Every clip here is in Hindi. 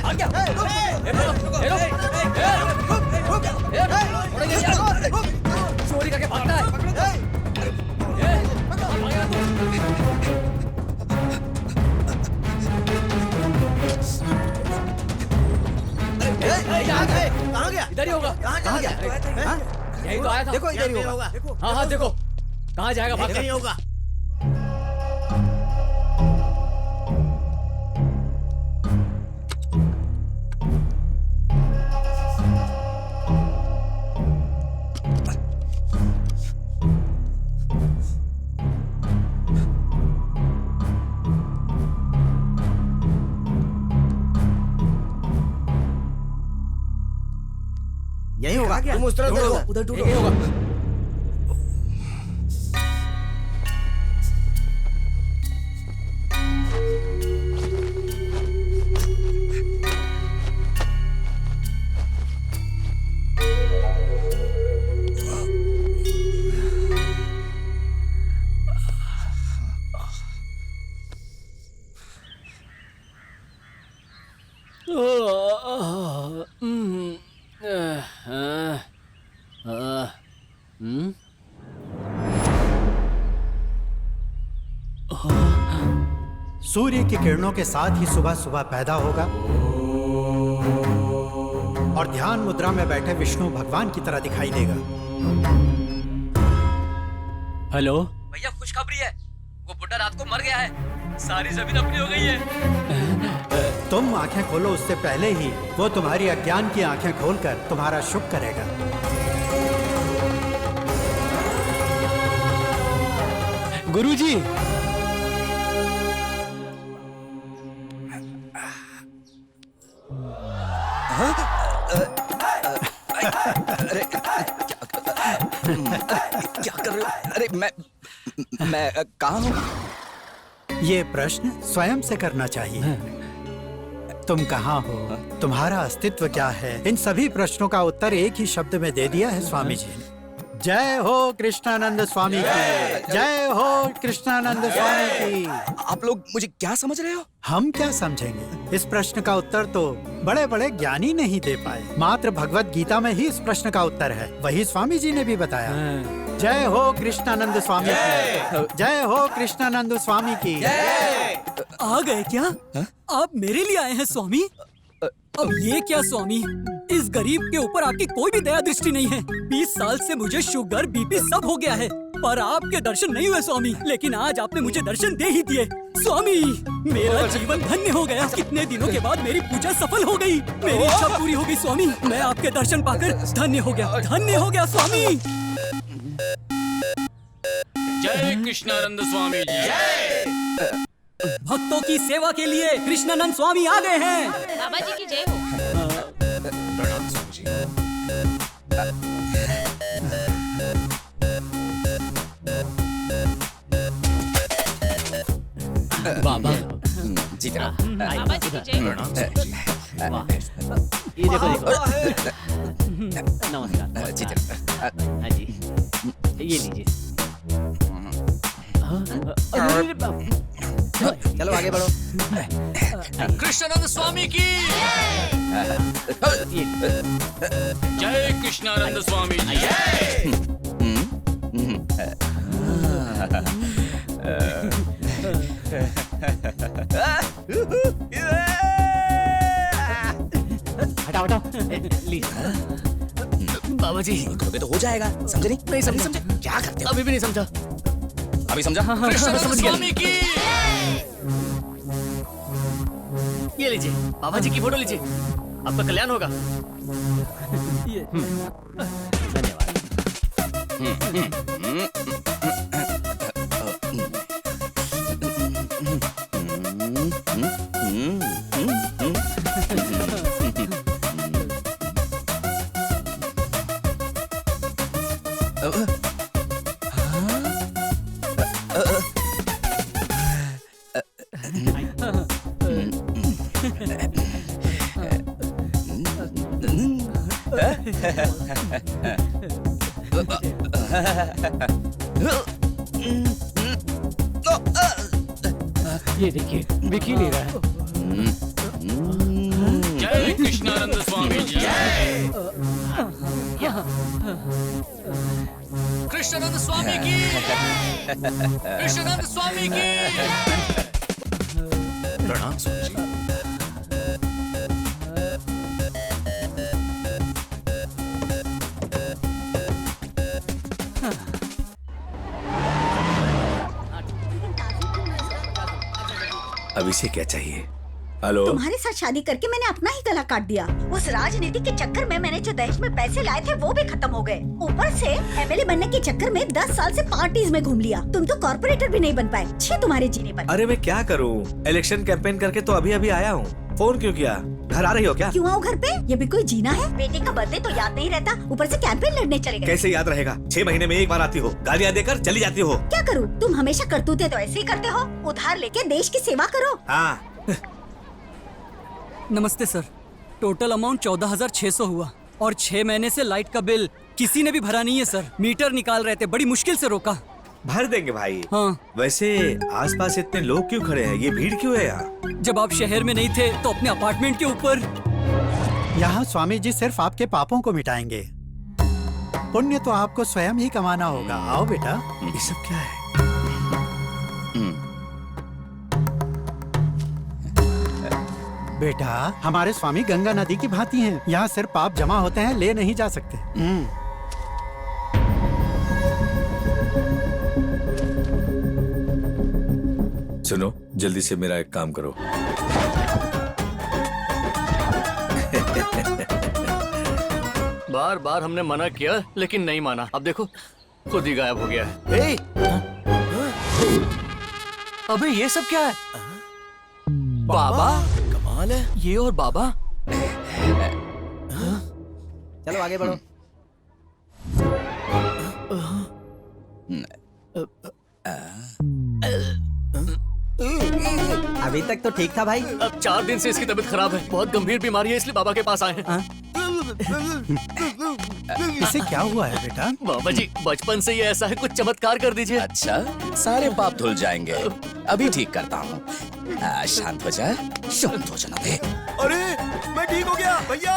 भाग गया। चोरी करके भागता है। कहाँ गया? इधर ही होगा। कहाँ गया? यही तो आया था। देखो इधर ही होगा। हाँ हाँ देखो कहाँ जाएगा भाग इधर ही होगा। यही होगा। तुम उस तरफ देखो। उधर ढूंढो। होगा। सूर्य की किरणों के साथ ही सुबह सुबह पैदा होगा और ध्यान मुद्रा में बैठे विष्णु भगवान की तरह दिखाई देगा। हेलो भैया, खुशखबरी है। वो बुड्ढा रात को मर गया है। सारी जमीन अपनी हो गई है। तुम आंखें खोलो उससे पहले ही वो तुम्हारी अज्ञान की आंखें खोलकर तुम्हारा शुभ करेगा। गुरुजी, अरे क्या कर रहे हो? अरे मैं कहाँ हूँ? ये प्रश्न स्वयं से करना चाहिए। तुम कहाँ हो, तुम्हारा अस्तित्व क्या है, इन सभी प्रश्नों का उत्तर एक ही शब्द में दे दिया है स्वामी जी ने। जय हो कृष्णानंद स्वामी की, जय हो कृष्णानंद स्वामी की। आप लोग मुझे क्या समझ रहे हो? हम क्या समझेंगे? इस प्रश्न का उत्तर तो बड़े बड़े ज्ञानी नहीं दे पाए। मात्र भगवत गीता में ही इस प्रश्न का उत्तर है। वही स्वामी जी ने भी बताया। जय हो कृष्णानंद स्वामी की, जय हो कृष्णानंद स्वामी की। आ गए क्या? आप मेरे लिए आए हैं स्वामी? अब ये क्या स्वामी, इस गरीब के ऊपर आपकी कोई भी दया दृष्टि नहीं है। 20 साल से मुझे शुगर बीपी सब हो गया है, पर आपके दर्शन नहीं हुए स्वामी। लेकिन आज आपने मुझे दर्शन दे ही दिए स्वामी। मेरा जीवन धन्य हो गया। कितने दिनों के बाद मेरी पूजा सफल हो गई। मेरी इच्छा पूरी हो गई स्वामी। मैं आपके दर्शन पाकर धन्य हो गया, धन्य हो गया स्वामी। जय कृष्णानंद स्वामी जी। भक्तों की सेवा के लिए कृष्णानंद स्वामी आ गए हैं। बाबा जी की जय हो। प्रणाम स्वामी जी। बाबा जी जनाब। बाबा जी की जय हो। प्रणाम स्वामी जी। ये देखो नमस्कार। जी जनाब। हाँ जी, ये लीजिए। चलो आगे बढ़ो। कृष्णानंद स्वामी की जय। कृष्णानंद स्वामी जी। हटाओ हटाओ। बाबा जी, करोगे तो हो जाएगा। समझे नहीं? नहीं समझे। क्या करते हो? अभी भी नहीं समझा। अभी समझा? कृष्णानंद स्वामी की। ये लीजिए, बाबा जी की फोटो लीजिए, आपका कल्याण होगा। ये देखिए, दिख ही नहीं रहा है। जय कृष्णानंद स्वामी जय कृष्णानंद स्वामी की कृष्णानंद स्वामी की प्रणाम स्वामी जी। अब इसे क्या चाहिए? हेलो, तुम्हारे साथ शादी करके मैंने अपना ही गला काट दिया। उस राजनीति के चक्कर में मैंने जो दहेज में पैसे लाए थे वो भी खत्म हो गए। ऊपर से एमएलए बनने के चक्कर में 10 साल से पार्टीज में घूम लिया। तुम तो कॉर्पोरेटर भी नहीं बन पाए। छी तुम्हारे जीने पर। अरे मैं क्या करूं? इलेक्शन कैंपेन करके तो अभी अभी आया हूं। फोन क्यों किया? घर आ रही हो क्या? क्यों आओ घर पे? ये भी कोई जीना है? बेटे का बर्थडे तो याद नहीं रहता, ऊपर से कैंपेन लड़ने चले गए। कैसे याद रहेगा? 6 महीने में एक बार आती हो, गालियाँ देकर चली जाती हो। क्या करूँ? तुम हमेशा करतूते तो ऐसे ही करते हो। उधार लेके देश की सेवा करो। हाँ, नमस्ते सर, टोटल अमाउंट 14,600 हुआ और 6 महीने से लाइट का बिल किसी ने भी भरा नहीं है सर। मीटर निकाल रहे थे, बड़ी मुश्किल से रोका। भर देंगे भाई। हाँ। वैसे आसपास इतने लोग क्यों खड़े हैं? ये भीड़ क्यों है यहाँ? जब आप शहर में नहीं थे तो अपने अपार्टमेंट के ऊपर। यहाँ स्वामी जी सिर्फ आपके पापों को मिटाएंगे। पुण्य तो आपको स्वयं ही कमाना होगा। आओ बेटा। ये सब क्या है? बेटा, हमारे स्वामी गंगा नदी की भांति हैं। यहाँ सिर्फ पाप जमा होते हैं, ले नहीं जा सकते। सुनो, जल्दी से मेरा एक काम करो। बार बार हमने मना किया लेकिन नहीं माना। अब देखो खुद ही गायब हो गया है। अबे ये सब क्या है? बाबा, कमाल है। ये और बाबा। चलो आगे बढ़ो। अभी तक तो ठीक था भाई। अब 4 दिन से इसकी तबीयत खराब है, बहुत गंभीर बीमारी है, इसलिए बाबा के पास आए हैं। इसे क्या हुआ है बेटा? बाबा जी बचपन से ये ऐसा है, कुछ चमत्कार कर दीजिए। अच्छा, सारे पाप धुल जाएंगे। अभी ठीक करता हूँ। शांत हो जा, शांत हो जाना बे। अरे मैं ठीक हो गया भैया।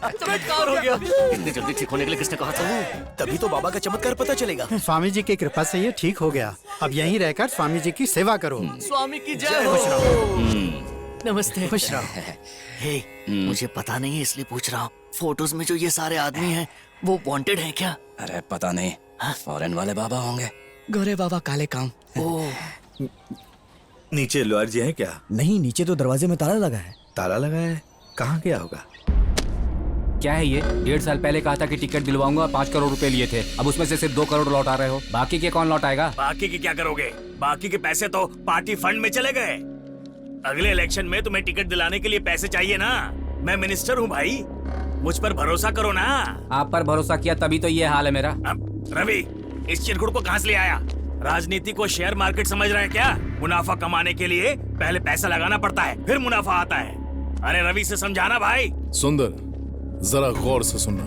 चमत्कार हो गया। इतनी जल्दी ठीक होने के लिए किसने कहा था? तभी तो बाबा का चमत्कार पता चलेगा। स्वामी जी की कृपा से ये ठीक हो गया। अब यहीं रहकर स्वामी जी की सेवा करो। स्वामी की जय हो। नमस्ते। खुश रहो। हे, मुझे पता नहीं है इसलिए पूछ रहा हूँ, फोटोज में जो ये सारे आदमी हैं वो वांटेड हैं क्या? अरे पता नहीं, फॉरेन वाले बाबा होंगे। गोरे बाबा काले काम। ओह, नीचे लॉयर जी हैं क्या? नहीं, नीचे तो दरवाजे में ताला लगा है। ताला लगा है? कहाँ गया होगा? क्या है ये? 1.5 साल पहले कहा था कि टिकट दिलवाऊंगा, 5 करोड़ रुपए लिए थे। अब उसमें से सिर्फ 2 करोड़ लौटा रहे हो। बाकी के कौन लौटाएगा? बाकी की क्या करोगे? बाकी के पैसे तो पार्टी फंड में चले गए। अगले इलेक्शन में तुम्हें टिकट दिलाने के लिए पैसे चाहिए ना। मैं मिनिस्टर हूँ भाई, मुझ पर भरोसा करो ना। आप पर भरोसा किया तभी तो ये हाल है मेरा। रवि, इस चिरकुट को कहाँ से ले आया? राजनीति को शेयर मार्केट समझ रहे हैं क्या? मुनाफा कमाने के लिए पहले पैसा लगाना पड़ता है, फिर मुनाफा आता है। अरे रवि से समझाना भाई। सुंदर, जरा गौर से सुनना।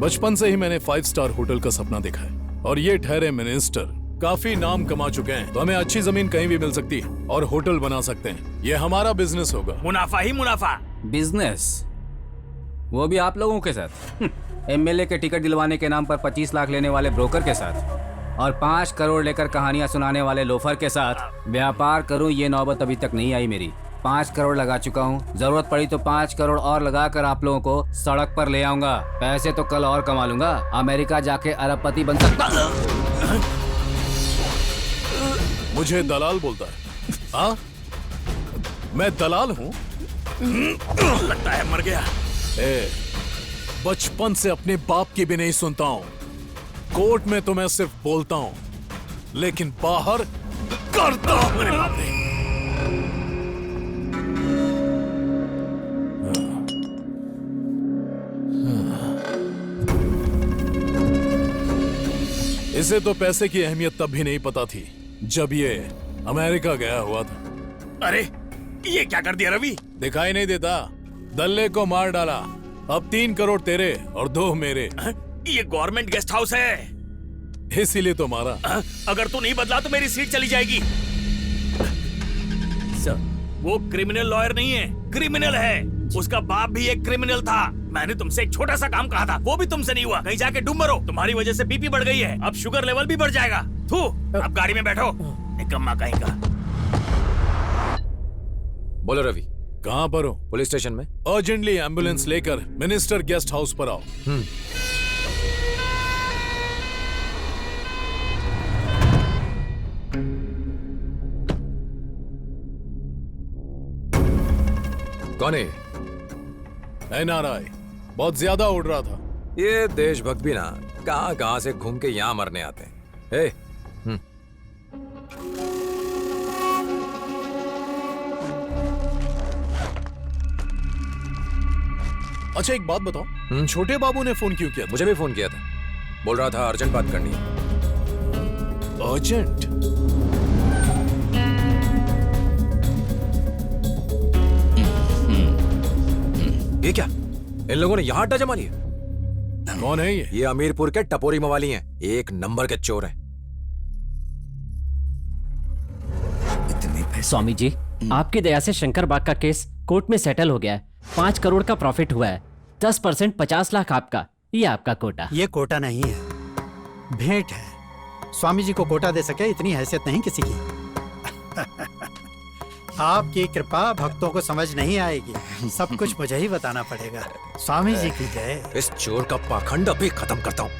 बचपन से ही मैंने 5 स्टार होटल का सपना देखा है और ये ठहरे मिनिस्टर काफी नाम कमा चुके हैं, तो हमें अच्छी जमीन कहीं भी मिल सकती है और होटल बना सकते हैं। ये हमारा बिजनेस होगा। मुनाफा ही मुनाफा। बिजनेस, वो भी आप लोगों के साथ? एमएलए के टिकट दिलवाने के नाम पर 25 लाख लेने वाले ब्रोकर के साथ और 5 करोड़ लेकर कहानियां सुनाने वाले लोफर के साथ व्यापार करूं, ये नौबत अभी तक नहीं आई मेरी। 5 करोड़ लगा चुका हूं, जरूरत पड़ी तो 5 करोड़ और लगाकर आप लोगों को सड़क पर ले आऊंगा। पैसे तो कल और कमा लूंगा, अमेरिका जाके अरबपति बन सकता। मुझे दलाल बोलता है? हाँ, मैं दलाल हूँ? लगता है मर गया। बचपन से अपने बाप की भी नहीं सुनता हूँ। कोर्ट में तो मैं सिर्फ बोलता हूँ, लेकिन बाहर करता हूँ। अरे बाप रे। इसे तो पैसे की अहमियत तब भी नहीं पता थी जब ये अमेरिका गया हुआ था। अरे ये क्या कर दिया रवि? दिखाई नहीं देता? दल्ले को मार डाला। अब 3 करोड़ तेरे और 2 मेरे। ये गवर्नमेंट गेस्ट हाउस है, इसीलिए तो मारा। अगर तू नहीं बदला तो मेरी सीट चली जाएगी। वो क्रिमिनल लॉयर नहीं है, क्रिमिनल है। उसका बाप भी एक क्रिमिनल था। मैंने तुमसे एक छोटा सा काम कहा था, वो भी तुमसे नहीं हुआ। कहीं जाके डूब मरो। तुम्हारी वजह से बीपी बढ़ गई है, अब शुगर लेवल भी बढ़ जाएगा। थू, अब गाड़ी में बैठो, निकम्मा कहीं का। बोलो रवि, कहाँ पर हो? पुलिस स्टेशन में। अर्जेंटली एम्बुलेंस लेकर मिनिस्टर गेस्ट हाउस पर आओ। कौन है? एनआरआई, बहुत ज्यादा उड़ रहा था। ये देशभक्त भी ना कहां कहां से घूम के यहाँ मरने आते हैं। ए, अच्छा एक बात बताओ, छोटे बाबू ने फोन क्यों किया था? मुझे भी फोन किया था, बोल रहा था अर्जेंट बात करनी है। अर्जेंट? ये क्या, इन लोगों ने यहाँ अड्डा जमा लिया? कौन है ये? ये अमीरपुर के टपोरी मवाली हैं, एक नंबर के चोर हैं। स्वामी जी, आपकी दया से शंकर बाग का केस कोर्ट में सेटल हो गया है। 5 करोड़ का प्रॉफिट हुआ है। 10% 50 लाख आपका, ये आपका कोटा। ये कोटा नहीं है, भेंट है। स्वामी जी को कोटा दे सके इतनी हैसियत नहीं किसी की। आपकी कृपा भक्तों को समझ नहीं आएगी, सब कुछ मुझे ही बताना पड़ेगा। स्वामी जी की जय। इस चोर का पाखंड अभी खत्म करता हूँ।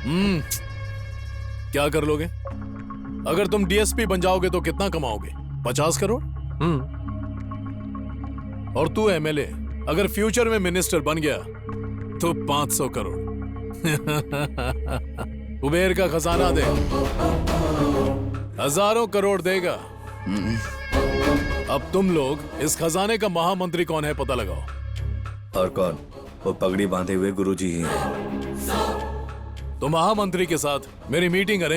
क्या कर लोगे? अगर तुम डीएसपी बन जाओगे तो कितना कमाओगे? 50 करोड़? और तू एमएलए अगर फ्यूचर में मिनिस्टर बन गया तो 500 करोड़। कुबेर का खजाना दे, हजारों करोड़ देगा। अब तुम लोग इस खजाने का महामंत्री कौन है पता लगाओ। और कौन? वो पगड़ी बांधे हुए गुरुजी ही हैं। तो महामंत्री के साथ मेरी मीटिंग अरेंज